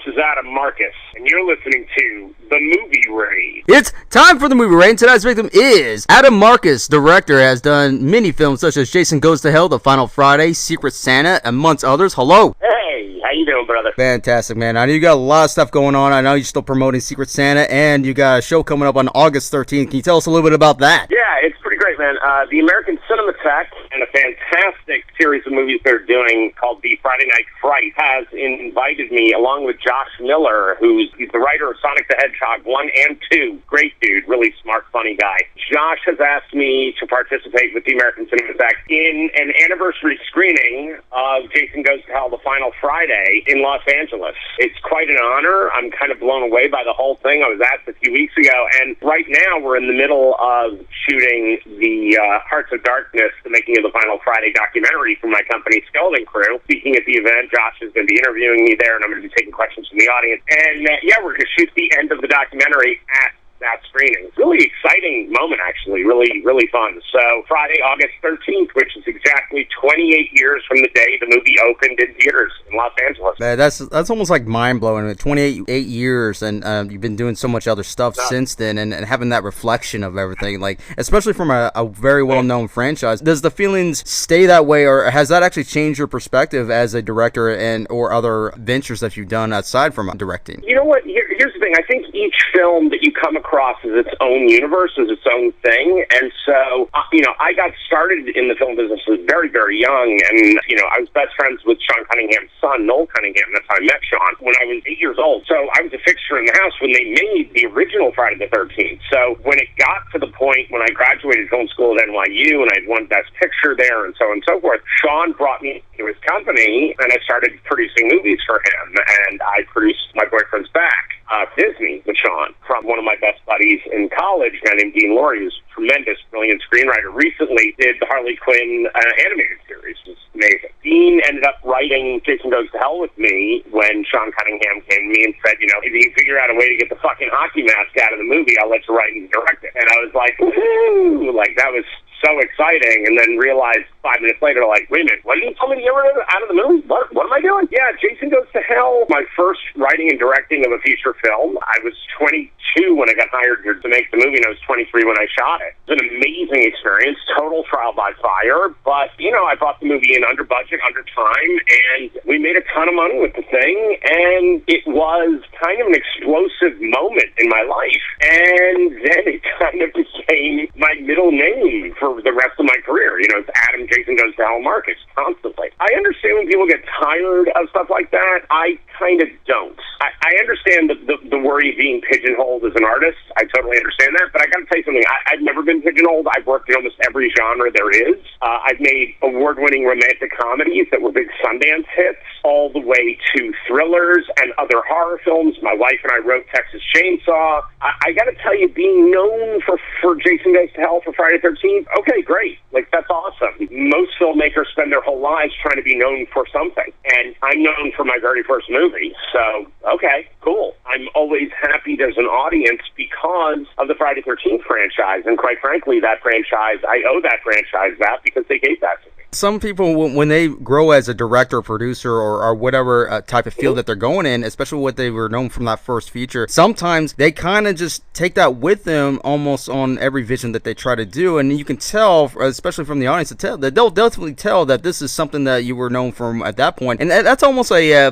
is Adam Marcus, and you're listening to The Movie Raid. It's time for The Movie Raid, and tonight's victim is Adam Marcus. Director, has done many films such as Jason Goes to Hell, The Final Friday, Secret Santa, amongst others. Hello. Hey, how you doing, brother? Fantastic, man. I know you got a lot of stuff going on. I know you're still promoting Secret Santa, and you got a show coming up on August 13th. Can you tell us a little bit about that? Yeah, it's pretty great, man. The American Cinematheque and a fantastic series of movies they're doing called the Friday Night Fright has invited me, along with Josh Miller, he's the writer of Sonic the Hedgehog 1 and 2. Great dude, really smart, funny guy. Josh has asked me to participate with the American Cinematheque in an anniversary screening of Jason Goes to Hell, The Final Friday in Los Angeles. It's quite an honor. I'm kind of blown away by the whole thing. I was asked a few weeks ago, and right now we're in the middle of shooting the Hearts of Darkness, the making of the Final Friday documentary from my company, Skeleton Crew. Speaking at the event, Josh is going to be interviewing me there, and I'm going to be taking questions from the audience. And yeah, we're going to shoot the end of the documentary at that screening. Really exciting moment, actually. Really, really fun. So Friday, August 13th, which is exactly 28 years from the day the movie opened in theaters in Los Angeles. That's almost like mind-blowing. 28 years, and you've been doing so much other stuff since then, and having that reflection of everything, like, especially from a very well-known franchise. Does the feelings stay that way, or has that actually changed your perspective as a director and or other ventures that you've done aside from directing? You know what? Here's the thing. I think each film that you come across is its own universe, is its own thing. And so, I got started in the film business very, very young. And, I was best friends with Sean Cunningham's son, Noel Cunningham. That's how I met Sean when I was 8 years old. So I was a fixture in the house when they made the original Friday the 13th. So when it got to the point when I graduated film school at NYU and I won Best Picture there and so on and so forth, Sean brought me to his company and I started producing movies for him. And I produced My Boyfriend's Back, Disney with Sean, from one of my best buddies in college, a guy named Dean Laurie, who's a tremendous, brilliant screenwriter. Recently did the Harley Quinn animated series. It was amazing. Dean ended up writing Jason Goes to Hell with me when Sean Cunningham came to me and said, if you can figure out a way to get the fucking hockey mask out of the movie, I'll let you write and direct it. And I was like, woohoo! Like, that was so exciting, and then realized 5 minutes later, like, wait a minute, what did you tell me to get rid of out of the movie? What am I doing? Yeah, Jason Goes to Hell, my first writing and directing of a feature film. I was 22 when I got hired to make the movie, and I was 23 when I shot it. It was an amazing experience, total trial by fire, but, I brought the movie in under budget, under time, and we made a ton of money with the thing, and it was kind of an explosive moment in my life, and then it kind of became my middle name for the rest of my career. It's Adam Jason Goes to Hell Marcus constantly. I understand when people get tired of stuff like that. I kind of don't. I understand the worry of being pigeonholed as an artist. I totally understand that, but I got to tell you something. I've never been pigeonholed. I've worked in almost every genre there is. I've made award-winning romantic comedies that were big Sundance hits, all the way to thrillers and other horror films. My wife and I wrote Texas Chainsaw. I got to tell you, being known for Jason Goes to Hell for Friday the 13th, okay, great. Like, that's awesome. Most filmmakers spend their whole lives trying to be known for something, and I'm known for my very first movie, so, okay, cool. I'm always happy there's an audience because of the Friday the 13th franchise, and quite frankly, that franchise, I owe that franchise that because they gave that to me. Some people, when they grow as a director, producer, or whatever type of field that they're going in, especially what they were known from that first feature, sometimes they kind of just take that with them almost on every vision that they try to do. And you can tell, especially from the audience, that they'll definitely tell that this is something that you were known from at that point. And that's almost a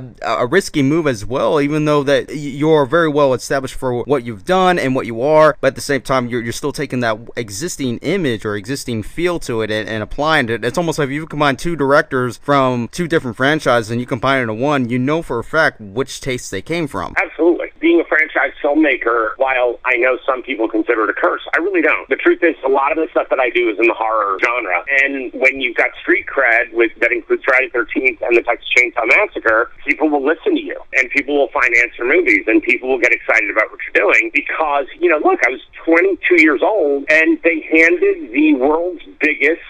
risky move as well, even though that you're very well established for what you've done and what you are. But at the same time, you're still taking that existing image or existing feel to it and applying it. It's almost like you combine two directors from two different franchises and you combine it into one, for a fact which tastes they came from. Absolutely. Being a franchise filmmaker, while I know some people consider it a curse, I really don't. The truth is, a lot of the stuff that I do is in the horror genre. And when you've got street cred that includes Friday the 13th and the Texas Chainsaw Massacre, people will listen to you and people will finance your movies and people will get excited about what you're doing because, look, I was 22 years old and they handed the world's biggest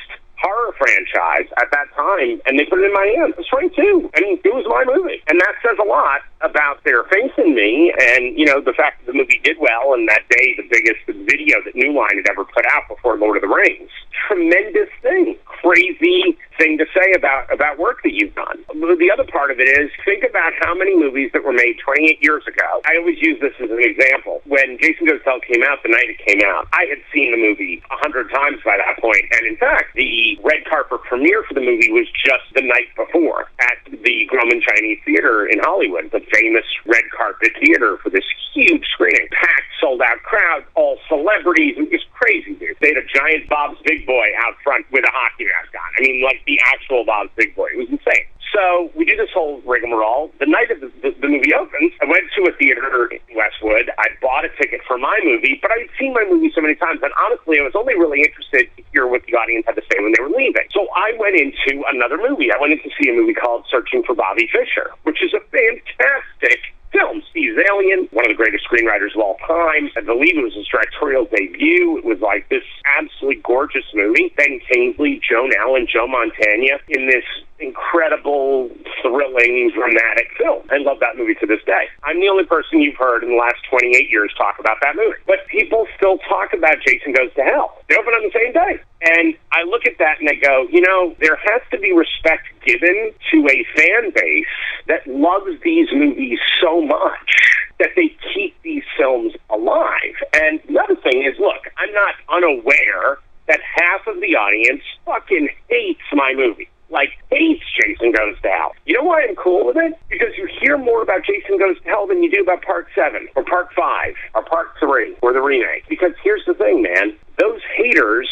horror franchise at that time, and they put it in my hands. I was 22, and it was my movie. And that says a lot about their faith in me, and, the fact that the movie did well, and that day, the biggest video that New Line had ever put out before Lord of the Rings. Tremendous thing. Crazy thing to say about work that you've done. The other part of it is, think about how many movies that were made 28 years ago. I always use this as an example. When Jason Goes to Hell came out, the night it came out, I had seen the movie 100 times by that point, and in fact, the red carpet premiere for the movie was just the night before at the Grumman Chinese Theater in Hollywood, the famous red carpet theater for this huge screening. Packed, sold-out crowd, all celebrities. It was crazy, dude. They had a giant Bob's Big Boy out front with a hockey mask on. I mean, like the actual Bob's Big Boy. It was insane. So we do this whole rigmarole. The night of the movie opens, I went to a theater in Westwood. I bought a ticket for my movie, but I'd seen my movie so many times, and honestly, I was only really interested to hear what the audience had to say when they were leaving. So I went into another movie. I went in to see a movie called Searching for Bobby Fischer, which is a fantastic film. Steve Zalian, one of the greatest screenwriters of all time. I believe it was his directorial debut. It was like this absolutely gorgeous movie. Ben Kingsley, Joan Allen, Joe Montana in this incredible, thrilling, dramatic film. I love that movie to this day. I'm the only person you've heard in the last 28 years talk about that movie. But people still talk about Jason Goes to Hell. They open on the same day. And I look at that and I go, you know, there has to be respect given to a fan base that loves these movies so much that they keep these films alive. And the other thing is, look, I'm not unaware that half of the audience fucking hates my movie. Like, hates Jason Goes to Hell. You know why I'm cool with it? Because you hear more about Jason Goes to Hell than you do about Part 7, or Part 5, or Part 3, or the remake. Because here's the thing, man. Those haters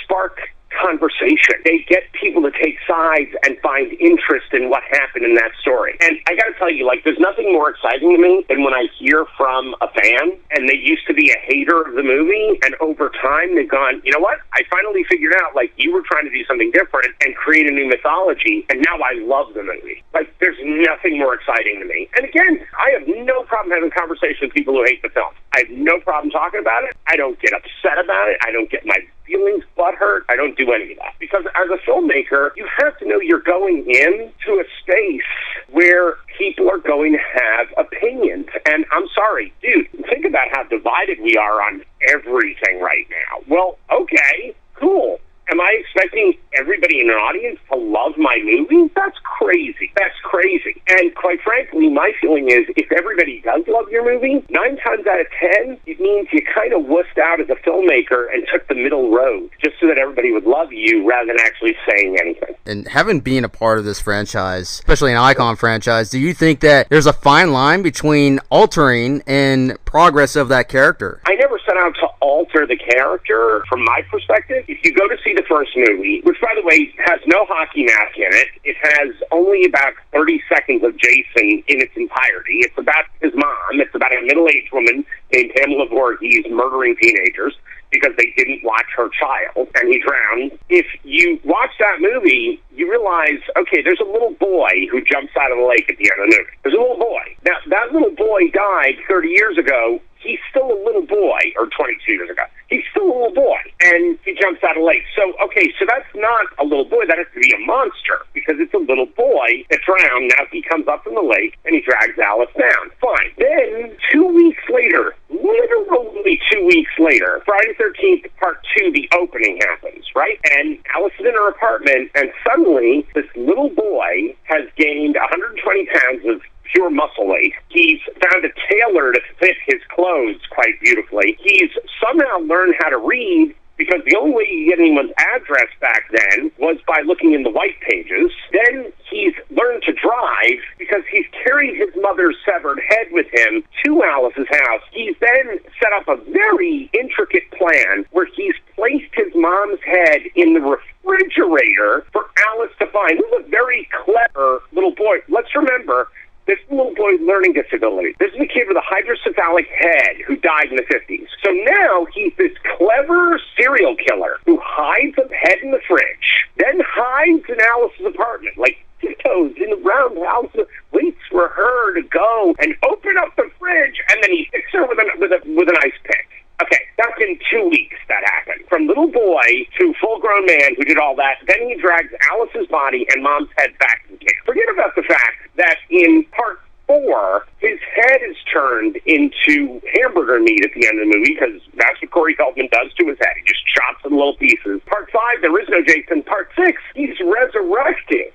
spark conversation. They get people to take sides and find interest in what happened in that story. And I gotta tell you, like, there's nothing more exciting to me than when I hear from a fan and they used to be a hater of the movie, and over time they've gone, you know what? I finally figured out, like, you were trying to do something different and create a new mythology, and now I love the movie. Like, there's nothing more exciting to me. And again, I have no problem having conversations with people who hate the film. I have no problem talking about it. I don't get upset about it. I don't get my feelings butthurt. I don't do any of that. Because as a filmmaker, you have to know you're going into a space where people are going to have opinions. And I'm sorry, dude, think about how divided we are on everything right now. Well, okay, cool. Am I expecting everybody in an audience to love my movie? That's crazy. That's crazy. And quite frankly, my feeling is if everybody does love your movie, 9 times out of 10, it means you kind of wussed out as a filmmaker and took the middle road just so that everybody would love you rather than actually saying anything. And having been a part of this franchise, especially an icon franchise, do you think that there's a fine line between altering and progress of that character? I never set out to alter the character from my perspective. If you go to see the first movie, which by the way has no hockey mask in it, it has only about 30 seconds of Jason in its entirety. It's about his mom. It's about a middle-aged woman named Pamela Voorhees murdering teenagers because they didn't watch her child, and he drowned. If you watch that movie, you realize, okay, there's a little boy who jumps out of the lake at the end of the movie. There's a little boy. Now, that little boy died 30 years ago. He's still a little boy, or 22 years ago. He's still a little boy, and he jumps out of the lake. So, okay, so that's not a little boy. That has to be a monster, because it's a little boy that drowned. Now he comes up from the lake, and he drags Alice down. Fine. Then, 2 weeks later, literally 2 weeks later, Friday the 13th, Part 2, the opening happens, right? And Alice is in her apartment, and suddenly, this little boy has gained 120 pounds of pure muscle weight. He's found a tailor to fit his clothes quite beautifully. He's somehow learned how to read, because the only way you get anyone's address back then was by looking in the white pages. Then he's learned to drive because he's carried his mother's severed head with him to Alice's house. He's then set up a very intricate plan where he's placed his mom's head in the refrigerator for Alice to find. This is a very clever little boy. Let's remember, this little boy's learning disability. This is a kid with a hydrocephalic head who died in the 50s. So now he's this clever serial killer who hides a head in the fridge, then hides in Alice's apartment, like tiptoes in the round house, waits for her to go and open up the fridge, and then he hits her with an ice pick. Okay, that's in 2 weeks that happened. From little boy to full-grown man who did all that, then he drags Alice's body and mom's head back to camp. Forget about the fact that in Part 4, his head is turned into hamburger hamburger meat at the end of the movie, because that's what Corey Feldman does to his head. He just chops it in little pieces. Part 5, there is no Jason. Part 6, he's resurrected,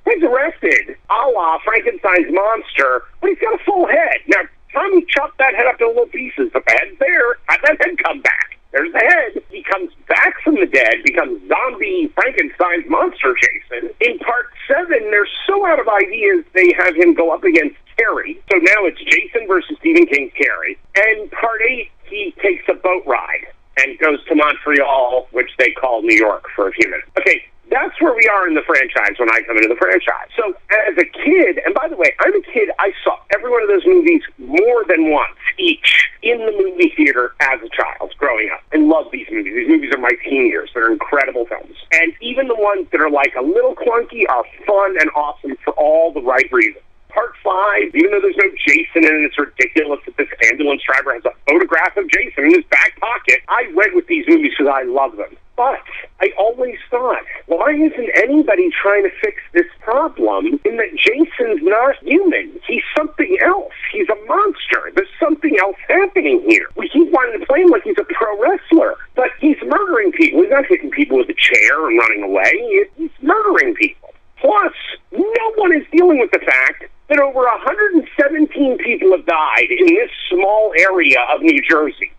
a la Frankenstein's monster, but he's got a full head. Now, Tommy chopped that head up into little pieces, but the head's there. How'd that head come back? There's the head. He comes back from the dead, becomes zombie Frankenstein's monster Jason. In Part 7, they're so out of ideas, they have him go up against Carrie. So now it's Jason versus Stephen King's Carrie. And Part 8, he takes a boat ride and goes to Montreal, which they call New York for a few minutes. Okay, that's where we are in the franchise when I come into the franchise. So as a kid, and by the way, I'm a kid, I saw every one of those movies more than once each in the movie theater as a child growing up. I love these movies. These movies are my teen years. They're incredible films. And even the ones that are like a little clunky are fun and awesome for all the right reasons. Part 5, even though there's no Jason in it, it's ridiculous that this ambulance driver has a photograph of Jason in his back pocket. I went with these movies because I love them. But I always thought, why isn't anybody trying to fix this problem in that Jason's not human? He's something else. He's a monster. There's something else happening here. We keep wanting to play him like he's a pro wrestler, but he's murdering people. He's not hitting people with a chair and running away. He's murdering people. Plus, no one is dealing with the fact that over 117 people have died in this small area of New Jersey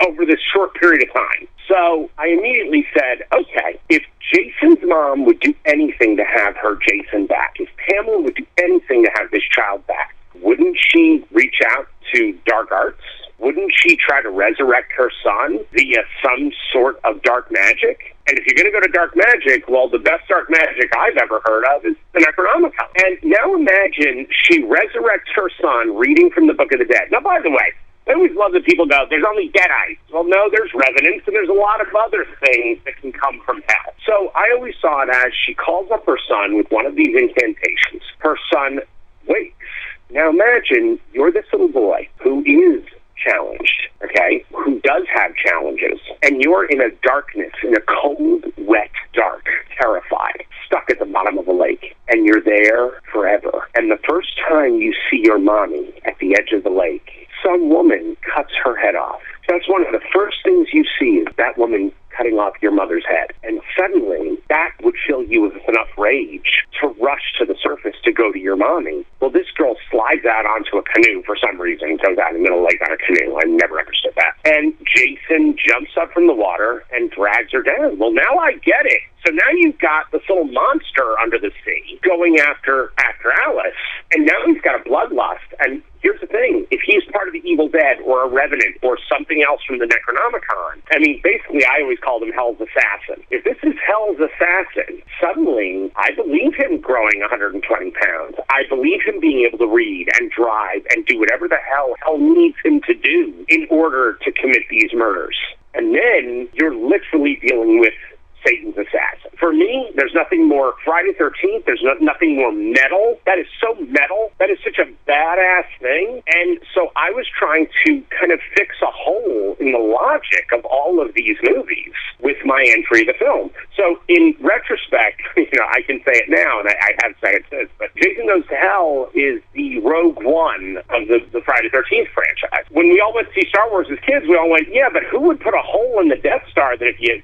over this short period of time. So I immediately said, okay, if Jason's mom would do anything to have her Jason back, if Pamela would do anything to have this child back, wouldn't she reach out to dark arts? Wouldn't she try to resurrect her son via some sort of dark magic? And if you're going to go to dark magic, well, the best dark magic I've ever heard of is the Necronomicon. And now imagine she resurrects her son reading from the Book of the Dead. Now, by the way, I always love that people go, there's only deadites. Well, no, there's revenants, and there's a lot of other things that can come from hell. So I always saw it as she calls up her son with one of these incantations. Her son wakes. Now imagine you're this little boy who is challenged, okay, who does have challenges, and you're in a darkness, in a cold, wet, dark, terrified, stuck at the bottom of a lake, and you're there forever. And the first time you see your mommy at the edge of the lake, some woman cuts her head off. That's one of the first things you see, is that woman cutting off your mother's head. And suddenly, that would fill you with enough rage to rush to the surface to go to your mommy. Well, this girl slides out onto a canoe for some reason, goes out in the middle of the lake on a canoe. I never understood that. And Jason jumps up from the water and drags her down. Well, now I get it. So now you've got this little monster under the sea going after Alice, and now he's got a bloodlust. And here's the thing, if he's part of the Evil Dead or a Revenant or something else from the Necronomicon, I mean, basically I always called him Hell's Assassin. If this is Hell's Assassin, suddenly I believe him growing 120 pounds. I believe him being able to read and drive and do whatever the hell needs him to do in order to commit these murders. And then you're literally dealing with Satan's assassin. For me, there's nothing more Friday 13th, there's nothing more metal. That is so metal. That is such a badass thing. And so I was trying to kind of fix a hole in the logic of all of these movies with my entry to the film. So in retrospect, I can say it now, and I have said it since, but Jason Goes to Hell is the Rogue One of the Friday 13th franchise. When we all went to see Star Wars as kids, we all went, yeah, but who would put a hole in the Death Star that if you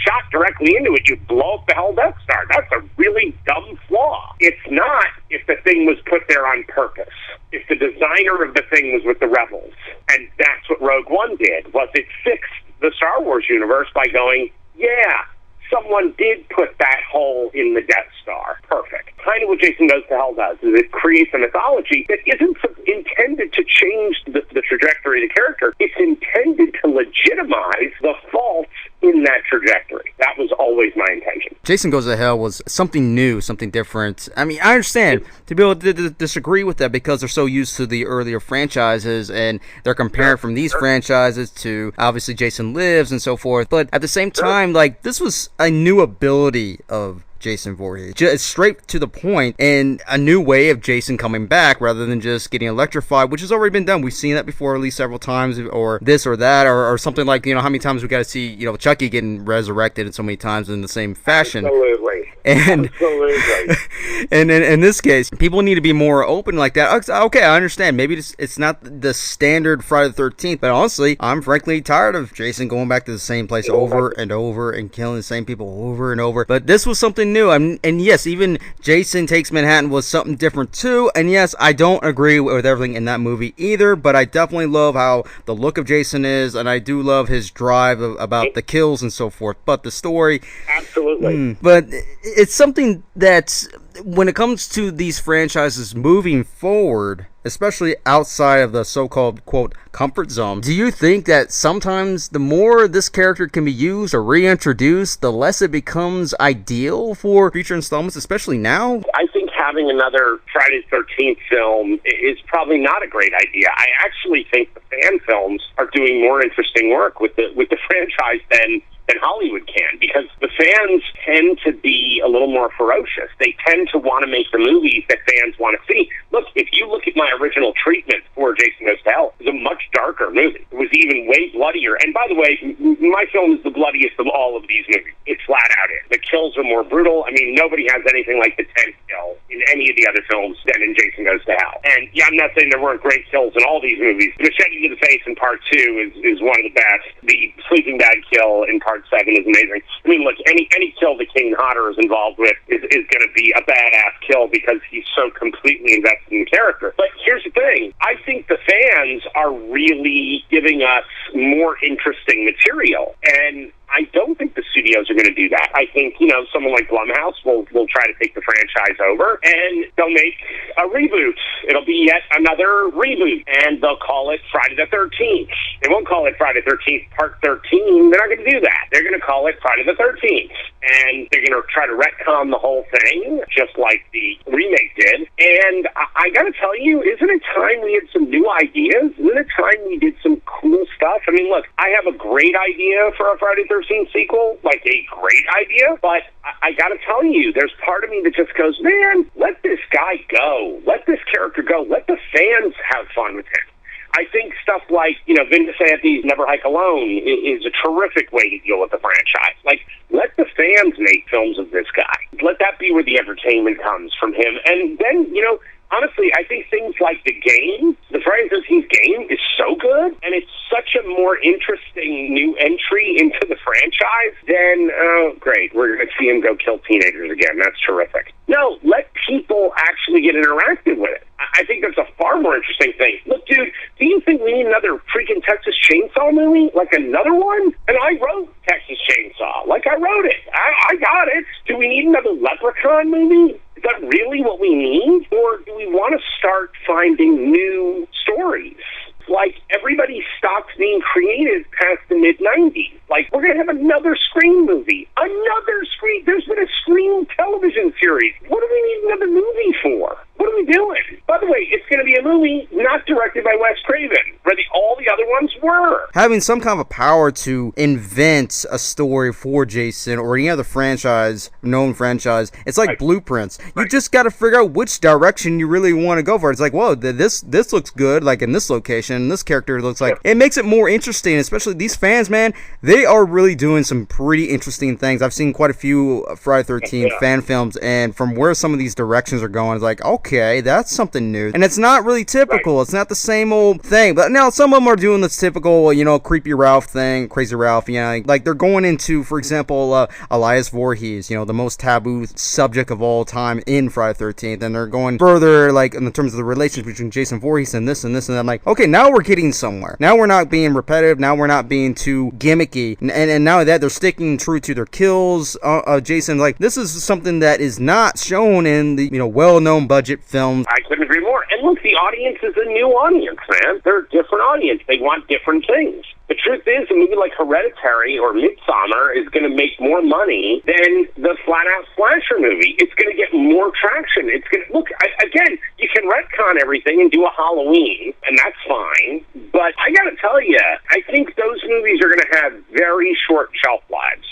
shot directly into it, you blow up the whole Death Star? That's a really dumb flaw. It's not if the thing was put there on purpose. If the designer of the thing was with the rebels. And that's what Rogue One did, was it fixed the Star Wars universe by going, yeah, someone did put that hole in the Death Star. Perfect. Kind of what Jason Goes to Hell does is it creates a mythology that isn't intended to change the trajectory of the character. It's intended to legitimize the faults in that trajectory. That was always my intention. Jason Goes to Hell was something new, something different. I mean, I understand to be able to disagree with that because they're so used to the earlier franchises and they're comparing from these franchises to obviously Jason Lives and so forth. But at the same time, like, this was a new ability of Jason Voorhees. Just straight to the point, and a new way of Jason coming back rather than just getting electrified, which has already been done. We've seen that before at least several times, or this or that, or something like, how many times we got to see, Chucky getting resurrected so many times in the same fashion. Absolutely. And absolutely. And in this case, people need to be more open like that. Okay, I understand. Maybe it's not the standard Friday the 13th, but honestly, I'm frankly tired of Jason going back to the same place over and over and killing the same people over and over. But this was something new. And yes, even Jason Takes Manhattan was something different too. And yes, I don't agree with everything in that movie either, but I definitely love how the look of Jason is, and I do love his drive about the kills and so forth. But the story... Absolutely. But it's something that's... When it comes to these franchises moving forward, especially outside of the so-called, quote, comfort zone, do you think that sometimes the more this character can be used or reintroduced, the less it becomes ideal for future installments, especially now? I think having another Friday the 13th film is probably not a great idea. I actually think the fan films are doing more interesting work with the franchise than Hollywood can, because the fans tend to be a little more ferocious. They tend to want to make the movies that fans want to see. Look, if you look at my original treatment for Jason Goes to Hell, it was a much darker movie. It was even way bloodier. And by the way, my film is the bloodiest of all of these movies. It flat out is. The kills are more brutal. I mean, nobody has anything like the 10th kill in any of the other films than in Jason Goes to Hell. And yeah, I'm not saying there weren't great kills in all these movies. The machete to the face in part 2 is one of the best. The sleeping bag kill in part 7 is amazing. I mean, look, any kill that Kane Hodder is involved with is going to be a badass kill because he's so completely invested in the character. But here's the thing. I think the fans are really giving us more interesting material. And I don't think the studios are going to do that. I think, someone like Blumhouse will try to take the franchise over, and they'll make a reboot. It'll be yet another reboot, and they'll call it Friday the 13th. They won't call it Friday the 13th Part 13. They're not going to do that. They're going to call it Friday the 13th, and they're going to try to retcon the whole thing, just like the remake did. And I got to tell you, isn't it time we had some new ideas? Isn't it time we did some cool stuff? I mean, look, I have a great idea for a Friday the 13th sequel, like a great idea, but I gotta tell you, there's part of me that just goes, man, let this guy go. Let this character go. Let the fans have fun with him. I think stuff like, Vin DeSantis' Never Hike Alone is a terrific way to deal with the franchise. Like, let the fans make films of this guy. Let that be where the entertainment comes from him. And then, honestly, I think things like The Game, the Friday the 13th Game, is so good, and it's such a more interesting new entry into the franchise than, great, we're going to see him go kill teenagers again. That's terrific. No, let people actually get interactive with it. I think that's a far more interesting thing. Look, dude, do you think we need another freaking Texas Chainsaw movie? Like another one? And I wrote Texas Chainsaw. Like, I wrote it. I got it. Do we need another Leprechaun movie? Is that really what we need? Or do we want to start finding new stories? Like, everybody stopped being creative past the mid-90s. Like, we're going to have another Scream movie. Another Scream. There's been a Scream television series. What do we need another movie for? What are we doing? By the way, it's going to be a movie not directed by Wes Craven, where all the other ones were. Having some kind of a power to invent a story for Jason or any other known franchise, it's like blueprints. You just got to figure out which direction you really want to go for. It's like, whoa, this looks good, like in this location, this character looks like... It makes it more interesting, especially these fans, man. They are really doing some pretty interesting things. I've seen quite a few Friday the 13th fan films, and from where some of these directions are going, it's like, okay, that's something new. And it's not really typical. It's not the same old thing. But now some of them are doing this typical, Creepy Ralph thing, Crazy Ralph, like they're going into, for example, Elias Voorhees, the most taboo subject of all time in Friday the 13th, and they're going further, like, in terms of the relationship between Jason Voorhees and this and this, and I'm like, okay, now we're getting somewhere. Now we're not being repetitive. Now we're not being too gimmicky. And now that they're sticking true to their kills, Jason, like, this is something that is not shown in the, well-known budget films. I couldn't agree more. And look, the audience is a new audience, man. They're a different audience. They want different things. The truth is, a movie like Hereditary or Midsommar is going to make more money than the flat-out slasher movie. It's going to get more traction. It's going to... Look, again, you can retcon everything and do a Halloween, and that's fine. But I got to tell you, I think those movies are going to have very short shelf lives.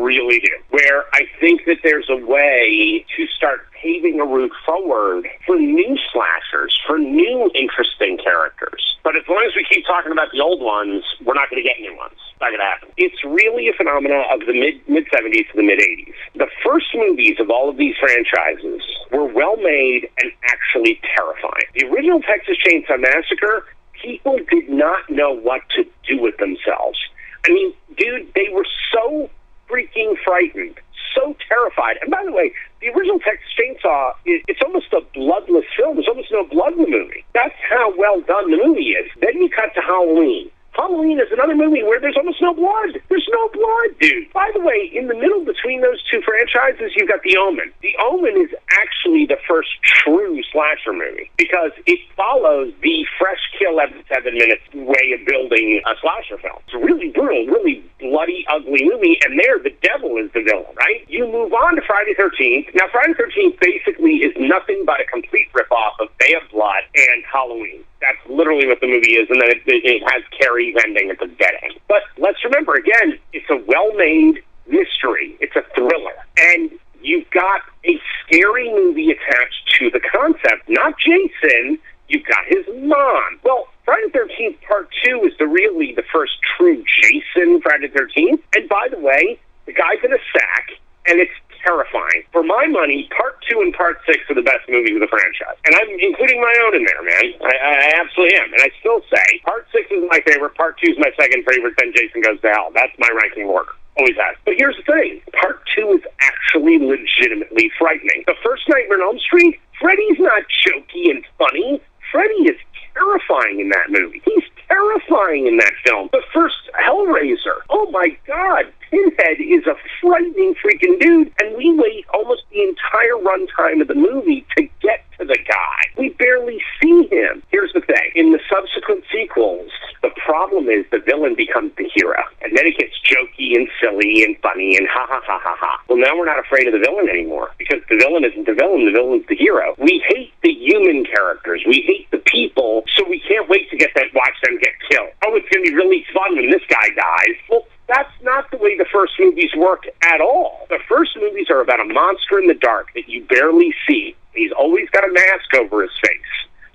really do. Where I think that there's a way to start paving a route forward for new slashers, for new interesting characters. But as long as we keep talking about the old ones, we're not going to get new ones. It's not going to happen. It's really a phenomena of the mid-70s to the mid-80s. The first movies of all of these franchises were well-made and actually terrifying. The original Texas Chainsaw Massacre, people did not know what to do with themselves. I mean, dude, they were so freaking frightened, so terrified. And by the way, the original Texas Chainsaw, it's almost a bloodless film. There's almost no blood in the movie. That's how well done the movie is. Then you cut to Halloween. Halloween is another movie where there's almost no blood. There's no blood, dude. By the way, in the middle between those two franchises, you've got The Omen. The Omen is actually the first true slasher movie because it follows the fresh kill every 7 minutes way of building a slasher film. It's a really brutal, really bloody, ugly movie, and there the devil is the villain, right? You move on to Friday the 13th. Now, Friday the 13th basically is nothing but a complete ripoff of Bay of Blood and Halloween. That's literally what the movie is, and then it has Carrie ending at the dead end. But let's remember, again, it's a well-made mystery. It's a thriller. And you've got a scary movie attached to the concept. Not Jason, you've got his mom. Well, Friday the 13th Part 2 is really the first true Jason Friday the 13th. And by the way, the guy's in a sack, and it's terrifying. For my money, Part 2 and Part 6 are the best movies of the franchise. And I'm including my own in there, man. I absolutely am. And I still say, Part 6 is my favorite, Part 2 is my second favorite, then Jason Goes to Hell. That's my ranking order. Always has. But here's the thing. Part 2 is actually legitimately frightening. The first Nightmare on Elm Street, Freddy's not jokey and funny. Freddy is terrifying in that movie. He's terrifying in that film. The first Hellraiser, oh my God, Pinhead is a frightening freaking dude, and we wait almost the entire runtime of the movie to get to the guy. We barely see him. Here's the thing. In the subsequent sequels, the problem is the villain becomes the hero, and then it gets jokey and silly and funny and ha ha ha ha ha. Well, now we're not afraid of the villain anymore, because the villain isn't the villain's the hero. We hate the human characters. We hate the people, so we can't wait to watch them get killed. Oh, it's going to be really fun when this guy dies. Well, that's not the way the first movies work at all. The first movies are about a monster in the dark that you barely see. He's always got a mask over his face,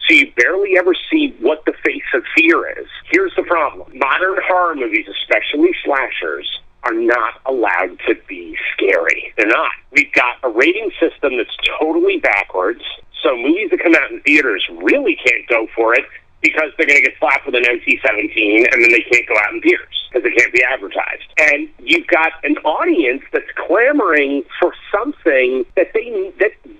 so you barely ever see what the face of fear is. Here's the problem. Modern horror movies, especially slashers, are not allowed to be scary. They're not. We've got a rating system that's totally backwards, so movies that come out in theaters really can't go for it because they're going to get slapped with an NC-17, and then they can't go out in theaters because they can't be advertised. And you've got an audience that's clamoring for something that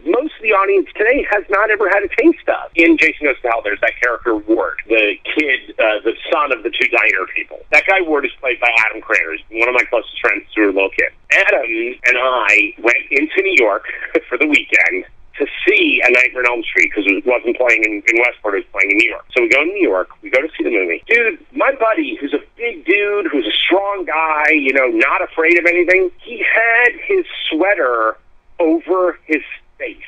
most of the audience today has not ever had a taste of. In Jason Goes to Hell, there's that character Ward, the kid, the son of the two diner people. That guy Ward is played by Adam Craners, one of my closest friends since we were little kids. Adam and I went into New York for the weekend to see A Nightmare on Elm Street because it wasn't playing in Westport, it was playing in New York. So we go to New York, we go to see the movie. Dude, my buddy, who's a big dude, who's a strong guy, not afraid of anything, he had his sweater over his face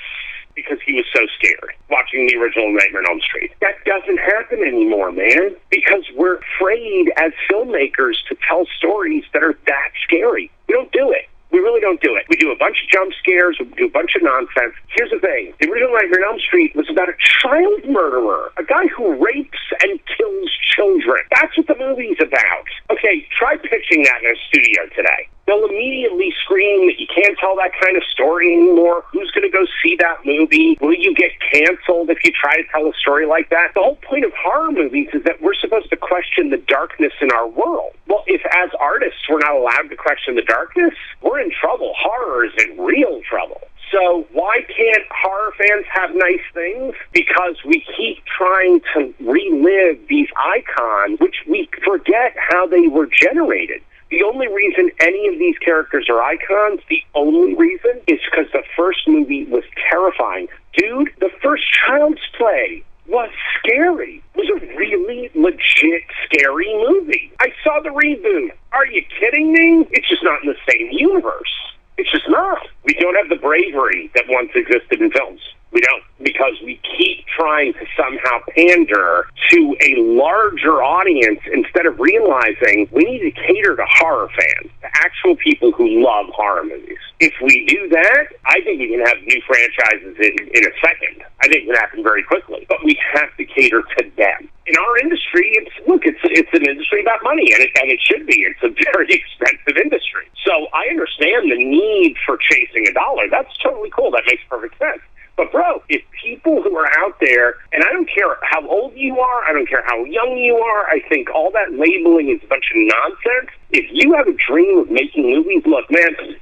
because he was so scared watching the original Nightmare on Elm Street. That doesn't happen anymore, man, because we're afraid as filmmakers to tell stories that are that scary. We don't do it. We really don't do it. We do a bunch of jump scares. We do a bunch of nonsense. Here's the thing. The original Nightmare on Elm Street was about a child murderer, a guy who rapes and kills children. That's what the movie's about. Okay, try pitching that in a studio today. They'll immediately scream that you can't tell that kind of story anymore. Who's going to go see that movie? Will you get canceled if you try to tell a story like that? The whole point of horror movies is that we're supposed to question the darkness in our world. Well, if as artists we're not allowed to question the darkness, we're in trouble. Horror is in real trouble. So why can't horror fans have nice things? Because we keep trying to relive these icons, which we forget how they were generated. The only reason any of these characters are icons, the only reason, is because the first movie was terrifying. Dude, the first Child's Play was scary. It was a really legit scary movie. I saw the reboot. Are you kidding me? It's just not in the same universe. It's just not. We don't have the bravery that once existed in films. We don't, because we keep trying to somehow pander to a larger audience instead of realizing we need to cater to horror fans, the actual people who love horror movies. If we do that, I think we can have new franchises in a second. I think it can happen very quickly. But we have to cater to them. In our industry, it's an industry about money, and it should be. It's a very expensive industry. So I understand the need for chasing a dollar. That's totally cool. That makes perfect sense. But, bro, if people who are out there, and I don't care how old you are, I don't care how young you are, I think all that labeling is a bunch of nonsense. If you have a dream of making movies, look, man,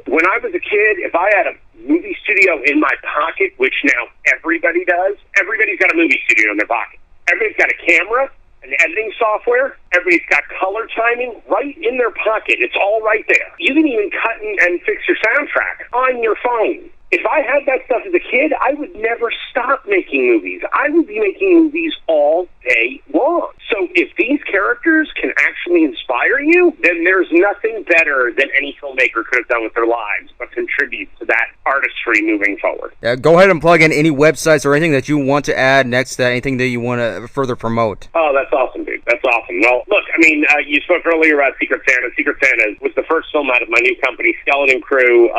when I was a kid, if I had a movie studio in my pocket, which now everybody does, everybody's got a movie studio in their pocket. Everybody's got a camera, an editing software, everybody's got color timing right in their pocket. It's all right there. You can even cut and fix your soundtrack on your phone. If I had that stuff as a kid, I would never stop making movies. I would be making movies all day long. So if these characters can actually inspire you, then there's nothing better than any filmmaker could have done with their lives but contribute to that artistry moving forward. Yeah, go ahead and plug in any websites or anything that you want to add next to anything that you want to further promote. Oh, that's awesome, dude. That's awesome. Well, look, I mean, you spoke earlier about Secret Santa. Secret Santa was the first film out of my new company, Skeleton Crew.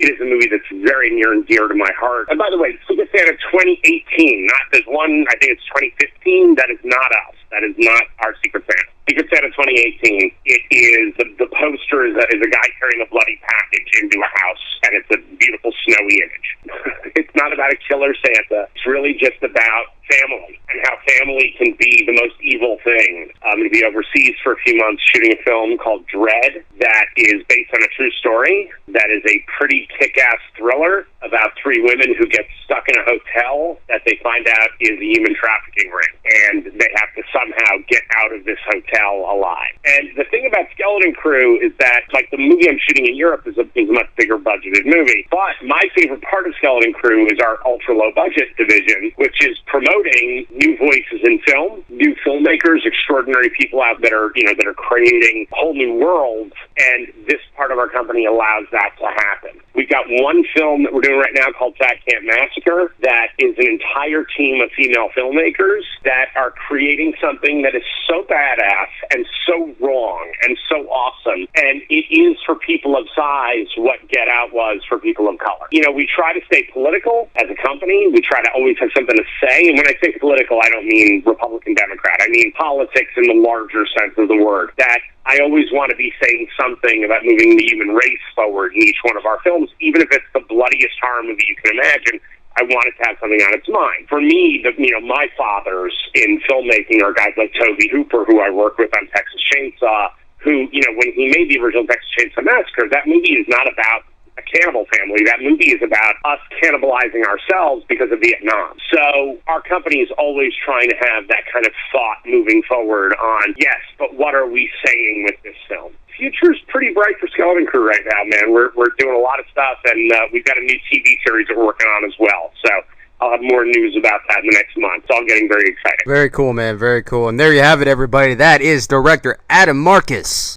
It is a movie that's very near and dear to my heart. And by the way, Secret Santa 2018, there's one, I think it's 2015, that is not us. That is not our Secret Santa. Secret Santa 2018, it is, the poster is a guy carrying a bloody package into a house, and it's a beautiful snowy image. It's not about a killer Santa. It's really just about family and how family can be the most evil thing. I'm going to be overseas for a few months shooting a film called Dread that is based on a true story. That is a pretty kick-ass thriller about three women who get stuck in a hotel that they find out is a human trafficking ring, and they have to somehow get out of this hotel alive. And the thing about Skeleton Crew is that, like, the movie I'm shooting in Europe is a much bigger budgeted movie, but my favorite part of Skeleton Crew is our ultra-low budget division, which is promoting new voices in film, new filmmakers, extraordinary people out that are creating whole new worlds, and this part of our company allows that to happen. We've got one film that we're doing right now called Fat Camp Massacre that is an entire team of female filmmakers that are creating something that is so badass and so wrong and so awesome, and it is for people of size what Get Out was for people of color. You know, we try to stay political as a company. We try to always have something to say, and when I say political, I don't mean Republican, Democrat. I mean politics in the larger sense of the word, that I always want to be saying something about moving the human race forward in each one of our films, even if it's the bloodiest horror movie you can imagine. I want it to have something on its mind. For me, my fathers in filmmaking are guys like Tobe Hooper, who I work with on Texas Chainsaw, who, when he made the original Texas Chainsaw Massacre, that movie is not about a cannibal family. That movie is about us cannibalizing ourselves because of Vietnam. So our company is always trying to have that kind of thought moving forward on, yes, but what are we saying with this film? Future's pretty bright for Skeleton Crew right now, man. We're doing a lot of stuff, and we've got a new TV series that we're working on as well. So I'll have more news about that in the next month. It's all getting very exciting. Very cool, man. Very cool. And there you have it, everybody. That is director Adam Marcus.